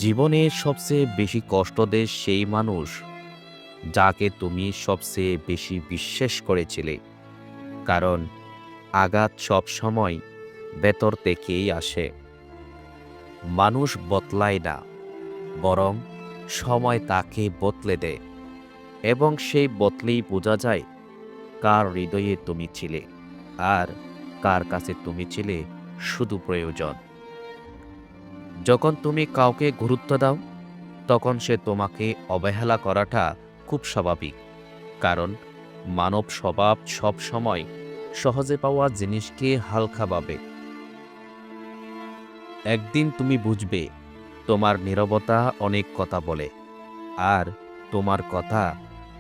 জীবনে সবচেয়ে বেশি কষ্ট দেয় সেই মানুষ যাকে তুমি সবচেয়ে বেশি বিশ্বাস করেছিলে। কারণ আঘাত সব সময় ভেতর থেকেই আসে। মানুষ বদলায় না, বরং সময় তাকে বদলে দেয়, এবং সেই বদলেই বোঝা যায় কার হৃদয়ে তুমি ছিলে আর কার কাছে তুমি ছিলে শুধু প্রয়োজন। যখন তুমি কাউকে গুরুত্ব দাও, তখন সে তোমাকে অবহেলা করাটা খুব স্বাভাবিক। কারণ মানব স্বভাব সব সময় সহজে পাওয়া জিনিসকে হালকা ভাবে। একদিন তুমি বুঝবে তোমার নীরবতা অনেক কথা বলে, আর তোমার কথা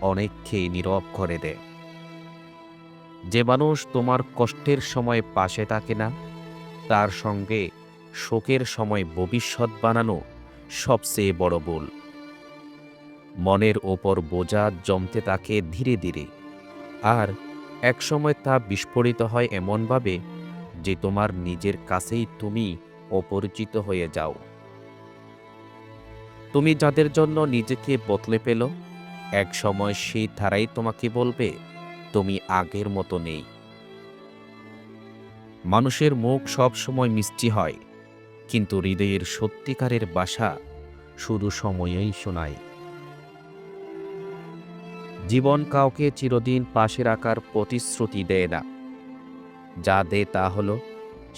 অনেককেই নীরব করে দেয়। যে মানুষ তোমার কষ্টের সময় পাশে থাকে না, তার সঙ্গে শোকের সময় ভবিষ্যৎ বানানো সবচেয়ে বড় ভুল। মনের ওপর বোঝা জমতে থাকে ধীরে ধীরে, আর একসময় তা বিস্ফোরিত হয় এমনভাবে যে তোমার নিজের কাছেই তুমি অপরিচিত হয়ে যাও। তুমি যাদের জন্য নিজেকে বদলে পেল, এক সময় সেই ধারাই তোমাকে বলবে তুমি আগের মতো নেই। মানুষের মুখ সব সময় মিষ্টি হয়, কিন্তু হৃদয়ের সত্যিকারের বাসা শুধু সময়েই শোনায়। জীবন কাউকে চিরদিন পাশে রাখার প্রতিশ্রুতি দেয় না। যা দেয় তা হলো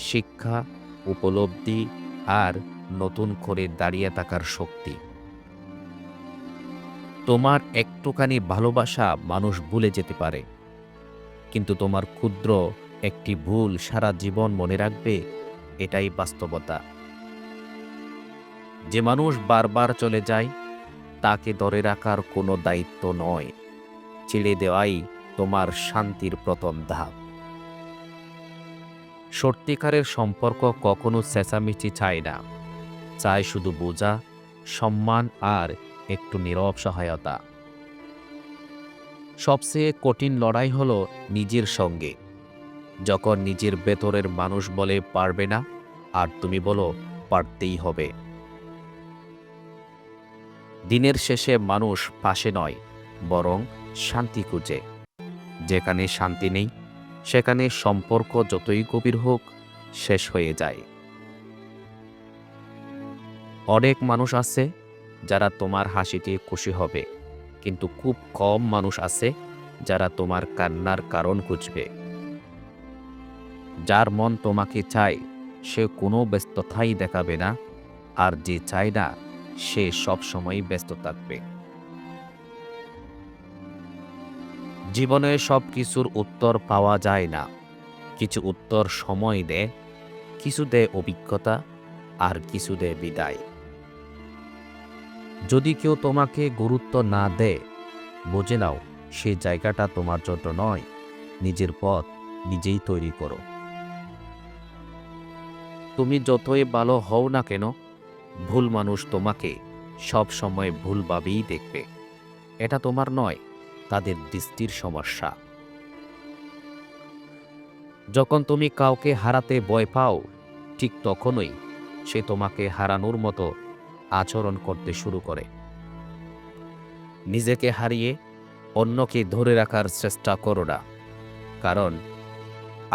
শিক্ষা, উপলব্ধি আর নতুন করে দাঁড়িয়ে থাকার শক্তি। তোমার একটুখানি ভালোবাসা মানুষ ভুলে যেতে পারে, কিন্তু তোমার ক্ষুদ্র একটি ভুল সারা জীবন মনে রাখবে, এটাই বাস্তবতা। যে মানুষ বারবার চলে যায়, তাকে ধরে রাখার কোনো দায়িত্ব নয়, ছেড়ে দেওয়াই তোমার শান্তির প্রথম ধাপ। সত্যিকারের সম্পর্ক কখনো চেঁচামেচি চায় না, চায় শুধু বোঝা, সম্মান আর একটু নীরব সহায়তা। সবচেয়ে কঠিন লড়াই হলো নিজের সঙ্গে, যখন নিজের ভেতরের মানুষ বলে পারবে না, আর তুমি বলো পারতেই হবে। দিনের শেষে মানুষ পাশে নয়, বরং শান্তি খুঁজে। যেখানে শান্তি নেই, সেখানে সম্পর্ক যতই গভীর হোক, শেষ হয়ে যায়। অনেক মানুষ আছে যারা তোমার হাসিতে খুশি হবে, কিন্তু খুব কম মানুষ আছে যারা তোমার কান্নার কারণ খুঁজবে। যার মন তোমাকে চায়, সে কোনো ব্যস্ততাই দেখাবে না, আর যে চায় না, সে সবসময় ব্যস্ত থাকবে। জীবনে সব কিছুর উত্তর পাওয়া যায় না। কিছু উত্তর সময় দেয়, কিছু দেয় অভিজ্ঞতা, আর কিছু দেয় বিদায়। যদি কেউ তোমাকে গুরুত্ব না দেয়, বুঝে নাও সেই জায়গাটা তোমার জন্য নয়। নিজের পথ নিজেই তৈরি করো। তুমি যতই ভালো হও না কেন, ভুল মানুষ তোমাকে সব সময় ভুলভাবেই দেখবে। এটা তোমার নয়, তাদের দৃষ্টির সমস্যা। যখন তুমি কাউকে হারাতে ভয় পাও, ঠিক তখনই সে তোমাকে হারানোর মতো আচরণ করতে শুরু করে। নিজেকে হারিয়ে অন্যকে ধরে রাখার চেষ্টা করো না, কারণ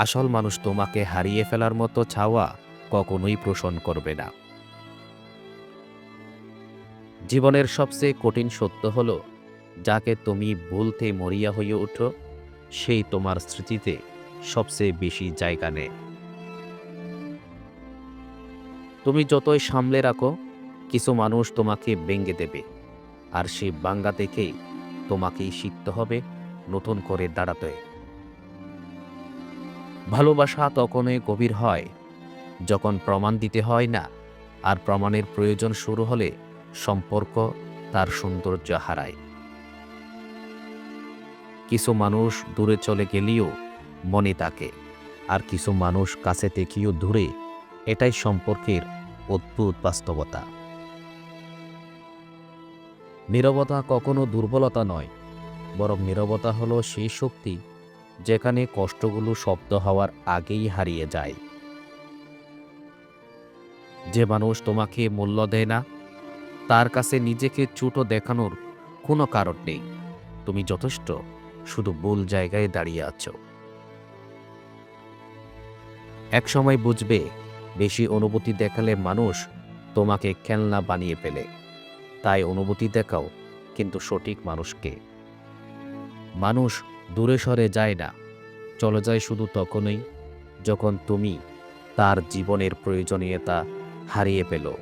আসল মানুষ তোমাকে হারিয়ে ফেলার মতো চাওয়া কখনোই পোষণ করবে না। জীবনের সবচেয়ে কঠিন সত্য হলো, যাকে তুমি ভুলতে মরিয়া হয়ে ওঠো, সেই তোমার স্মৃতিতে সবচেয়ে বেশি জায়গা নেয়। তুমি যতই সামলে রাখো, কিছু মানুষ তোমাকে ভেঙে দেবে, আর সেই ভাঙ্গা থেকেই তোমাকেই শিখতে হবে নতুন করে দাঁড়াতে। ভালোবাসা তখনই গভীর হয় যখন প্রমাণ দিতে হয় না, আর প্রমাণের প্রয়োজন শুরু হলে সম্পর্ক তার সৌন্দর্য হারায়। কিছু মানুষ দূরে চলে গেলেও মনে থাকে, আর কিছু মানুষ কাছে থেকেও দূরে। এটাই সম্পর্কের অদ্ভুত বাস্তবতা। নীরবতা কখনো দুর্বলতা নয়, বরং নীরবতা হলো সেই শক্তি যেখানে কষ্টগুলো শব্দ হওয়ার আগেই হারিয়ে যায়। যে মানুষ তোমাকে মূল্য দেয় না, তার কাছে নিজেকে ছোট দেখানোর কোনো কারণ নেই। তুমি যথেষ্ট, শুধু ভুল জায়গায় দাঁড়িয়ে আছো। একসময় বুঝবে, বেশি অনুভূতি দেখালে মানুষ তোমাকে খেলনা বানিয়ে ফেলে। তাই অনুভূতি দেখাও, কিন্তু সঠিক মানুষকে। মানুষ দূরে সরে যায় না, চলে যায় শুধু তখনই যখন তুমি তার জীবনের প্রয়োজনীয়তা হারিয়ে ফেলো।